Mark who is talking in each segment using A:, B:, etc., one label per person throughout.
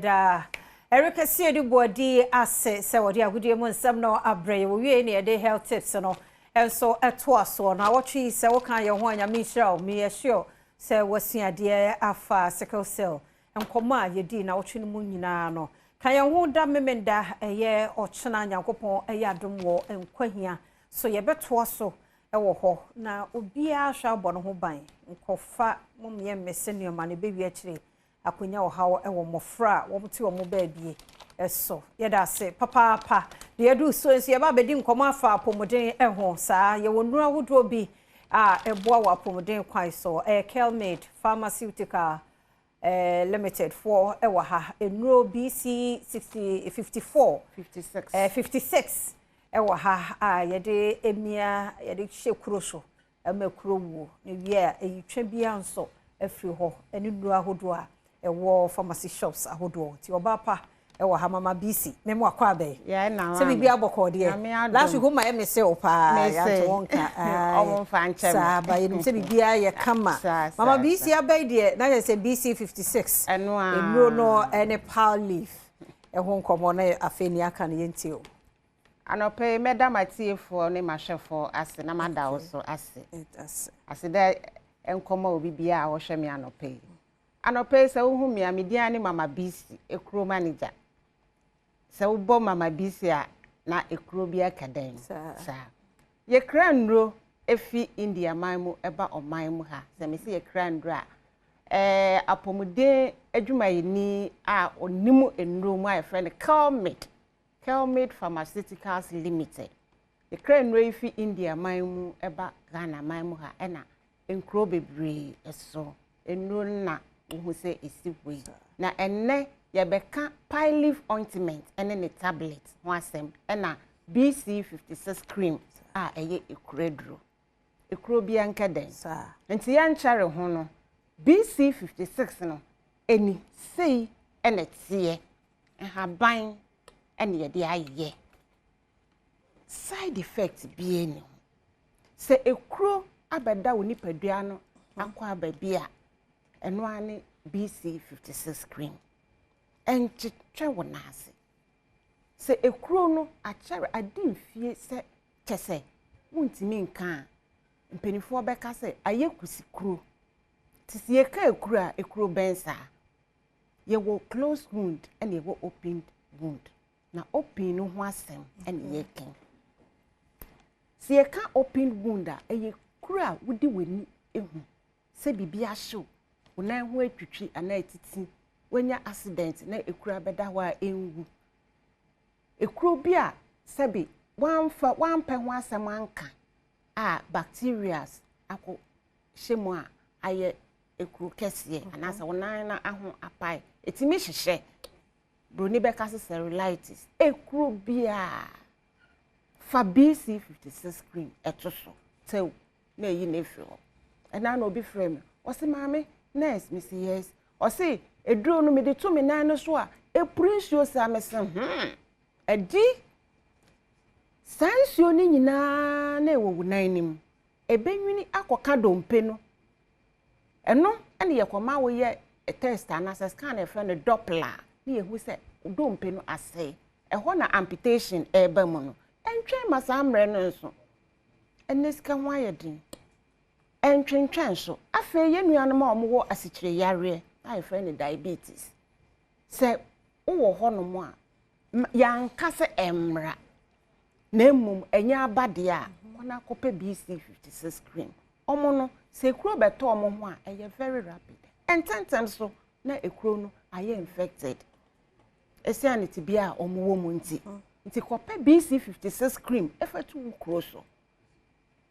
A: Da Erica see the body asset so the agudie mu nsam no abrɛ wo wie ne de health tips no enso ɛto so na wɔtwe sɛ wo kan ye ho anya me sure me sure sɛ wasiade afa sickle cell nkɔma yedi na wɔtwe no mu nyinaa no kan ye ho da memenda ɛyɛ ɔkyena nyankopɔn ɛyɛ adom wɔ nkwahia so ye beto so ɛwɔ hɔ na obia hwa bɔ no ho ban nkɔfa mom ye mmese ne ma ne bewi akyire akonya ohawo ewo mofra wo mti wo mo baabie eso yeda se papa de edu so enso ye ba bedi nkomo afa apomuden eho saa ye wonura wodo bi eboa wa apomuden kwan so Kelmed Pharmaceuticals limited for ewo ha enuro BC 54 56 ewo ha yede emia yede hyekuro so emakuro wo ne wie eyitwa bia nso afiri ho eni nura hodo a ewo pharmacy shops ahodo ti obapa ewo ha mama BC memo akwa abai
B: na
A: se bibi aboko de last week ma me se opa ya to wonka
B: omo fa nche
A: sa ba yinum se bibi aye kama mama BC abai de na se BC 56
B: eno a
A: enuro no ene pal leaf ehon komo na afeni aka ne yenti o
B: anope medamatiefo ne mahwefo ase na mada wo so ase da enkomo obi bia a wo hwe me anope anope se wo hu me amedian ne mama BC ekro manager se wo bo mama BC a na ekro bia kadan sa ye kranro efi India manmu eba omanmu ha se me se ye kranro a apomuden adwumayini a onimu enro mu a friend Kelmed Pharmaceuticals Limited ye kranro efi India manmu eba Ghana manmu ha ena enkro bebre eso enro na who say isiwe na enne ye beka pine leaf ointment ene ne tablet ho asem ena BC 56 cream eye ekuredro ekuro bia nkeden nti ya nchare ho no BC 56 no eni sei ene tie haban ene ye de aye side effect bi eni se ekuro abeda woni padua no akwa ababia eno ane BC 56 cream enchitwe wonase se ekuro no achere adimfie se kese wuntimi nka mpenifo beka se ayekusi kuro tisi ye ka ekuro a ekuro bensa ye wo closed wound and ye wo opened wound na open no ho asem and ye ken se ye ka opened wound a ye kuro a wudi weni ehu se bibia show una ho atwitwi ana etiti wenya accident na ekura beda ho a enwu ekuro bi a sebi wanpɛ ho asɛm anka a bacteria akɔ hyemu a aye ekuro kɛseɛ anasa wonan na aho apai etimi hyehyɛ broni bɛka se cellulitis ekuro bi a fa BC 56 cream ɛtoso tew na yi na efiri ho ɛna na obi frɛ me ɔse maame nurse me say yes o say eduro no me de to me nan no so a eprinsuo sa me se edi sansio ni nyina na ewo nan nim ebenwini akoka dompe no eno ene ye koma wo ye test anasa scan e friend Doppler ni ehu se dompe no asɛ ɛhɔ na amputation eba mu no entwe masamre no nso eneska ho ayedin entwentwen so afa ye nuanom a omwo asikyire yare ai friend diabetes se wo ho no mo a yanka se emra na emum enya abade a kona kope BC 56 cream omo no se ekuro beto omo ho a eye very rapid ententem so na ekuro no aye infected esianity bia omo wo mu nti kope BC 56 cream efatu kuro so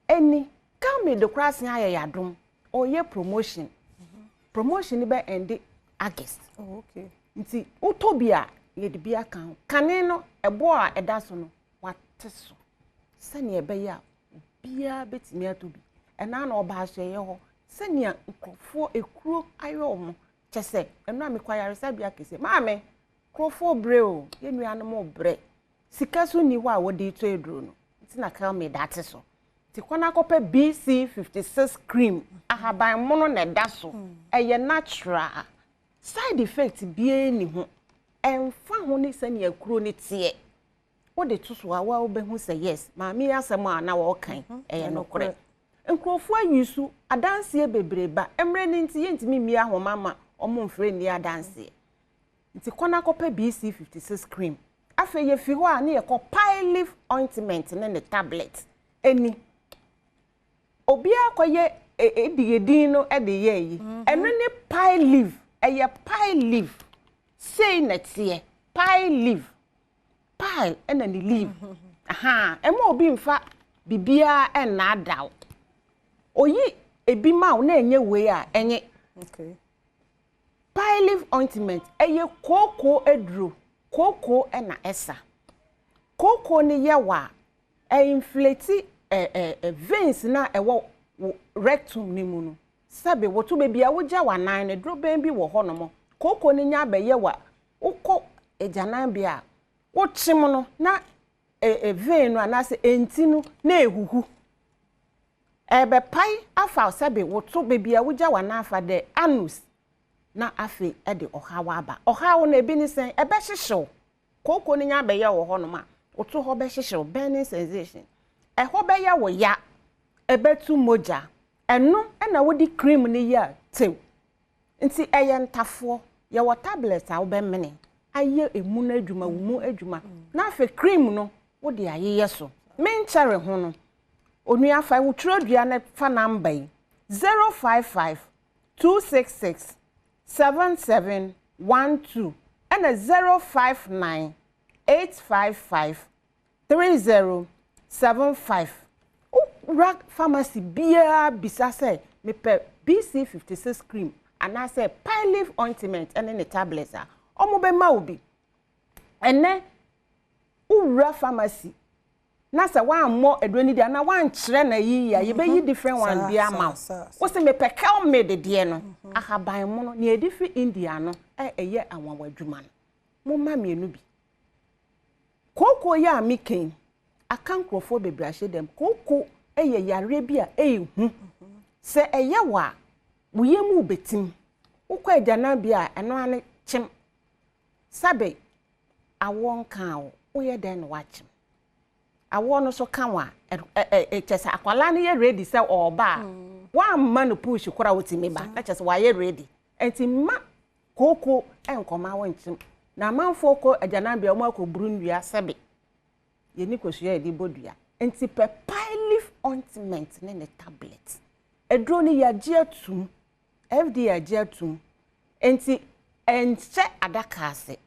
B: eni Kelmed the crossing aye yadom or ye promotion promotion be end August
A: okay
B: nti utobia ye de bia kan kane no ebo a eda so no wateso sane ebe ya bia betimi atobi ena na oba ahye ye ho sane nkofo ekuro ayo mo chese eno amekwayare sabia kese maame krofo breo ye nuane mo bre sika so ni ho a wodi to eduro no nti na Kelmed ateso ti kwana kope BC 56 cream ahaban mono na da so eye natural side effect bia ni ho emfa ho ni sane akuro ni tie wo de to so a wa obehu say yes maami asem a na wo kan no kore nkrofo ayisu adanse bebreba emre ni nti yentimi mi ahoma ma omo mfre ni adanse nti kona kopa BC56 cream afa ye fi ho a na ye ko pine leaf ointment ne tablet eni obi akoye edigedin no de ye yi eno ne pine leaf eye pine leaf say na tie pine leaf pile ena ni leaf aha ema obi mfa bibia na adaw oyi ebi ma na enye we a enye
A: okay
B: pile leaf ointment eye koko eduro koko na esa koko ni yewa inflate veins na ewo rectum ni mu no sabe wotu bebia wogya wanan ne duro ben bi wo hono koko ni nya be yewa ukọ ejanan bia wochim no na vein no anase enti no na ehuhu ebe pai afa sabe wotu bebia wogya wanan afa de anus na afi de ohawa aba ohawo na ebi ni sen ebe hyehyew koko ni nya be ye wo hono ma wotu ho be hyehyew burning sensation ho be ye wo ya ebe tu moja eno na wodi cream ni ya tew nti eye ntafo ye wo tablet a wo be mene aye emu na adwuma wumu adwuma na afi cream no wodi ayeye so menchare ho no onua fa wutro dua na fa number 055 266 7712 and 059 855 3075 Rag pharmacy bia bisa say me pe BC56 cream and I say pine leaf ointment and then the tablets are omo be ma obi ene ura pharmacy na say wan mo edoni dia na wan kire na yi ya ye be yi different one bia ma wo say me pe Kelmed de no ahaban mo no na edifi India no eye anwa adwuma no mo ma me enu bi koko ya miken akankrofo bebrahye dem koko eye yare bia hu se eye wa woyemu betim ukwa agana bia eno ane chim sabe awon kan wo ye den wachim awon no so kan wa chesa akwala ne ye ready se oba wa ma no push kora wotimi ba na chesa wa ye ready enti ma koko enkoma wonchim na manfo ko agana bia mo akoburu ndua sabe ye ni kwasua edi bodua enti pe pine leaf ointment ne tablet edro ni ya giatum FDA giatum enti enche adakase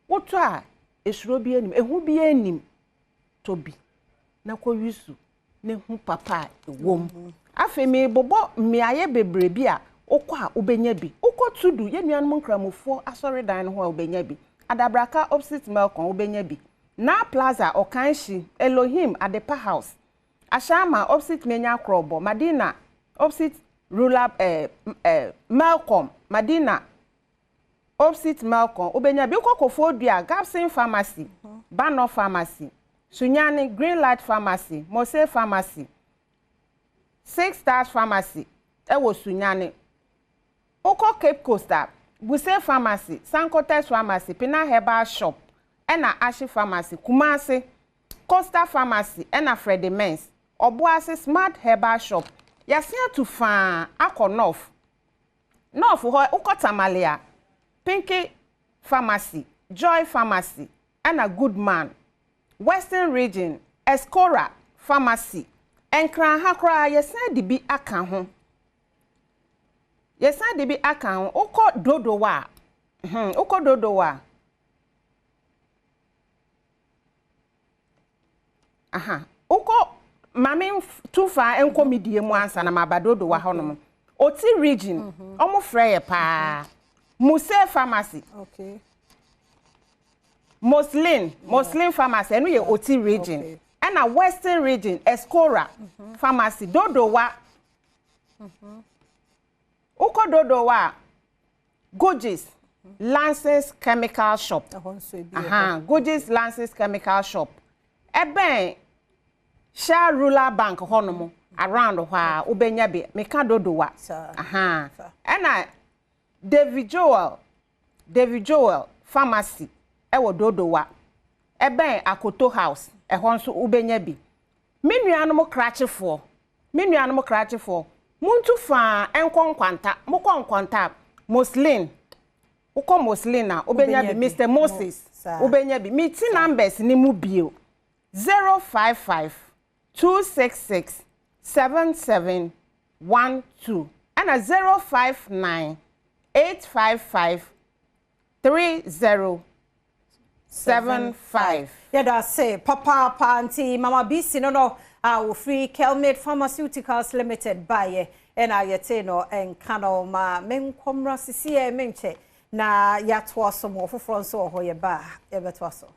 B: woto a esuro bi anim ehu bi anim tobi na ko yusu ne hu papa ewom afi me bobo miaye bebre bi a okwa obenya bi okọ tudu ye nuan mo nkramofo asori dan ho a obenya bi adabraka opposite melkon obenya bi na plaza okanshi Elohim Adepa house ashama opposite menya krobo Madina opposite rural Malcolm Madina opposite Malcolm obenya bi kokofo dua Gapsin pharmacy Badwam pharmacy Sunyani Greenlight pharmacy Mose pharmacy 6 stars pharmacy ewo Sunyani oko Cape Coastal Buse pharmacy Sankotes pharmacy Pina Herbal shop ena Ashi pharmacy Kumasi Costa pharmacy ena Freddy Mens Obuasi smart herbal shop yasia to fa akọ north ho ukotamalia Pinky pharmacy Joy pharmacy ena Goodman Western region Escora pharmacy enkran hakra yasia de bi aka ho uko dodowa uko dodowa aha uko mami tufa enko midie mu ansa na mabadodo wa honom oti region omo freye pa Muse pharmacy
A: okay
B: Moslin pharmacy enu ye oti region okay. And a Western region Escora pharmacy dodowa uko dodowa Gojis Lances chemical shop aha Gojis Lances chemical shop ebe Sha rural bank honomo around ho ubenya be meka dodowa aha ena David Joel Pharmacy ewo Dodowa eben Akoto House ehon nso ubenya bi me nuanom krachefo muntu fa enkonkwanta mukonkwanta Muslin uko Muslin na ubenya bi Mr Moses ubenya bi mi ti numbers ni mu bio 055 266 7712 ana 059 855 3075.
A: Yada say papa panti mama bisi no free Kelmed Pharmaceuticals Limited buy and ayete no and kano ma men komra sisi menche na yatwa so mo foforo so ho ye ba e betwa so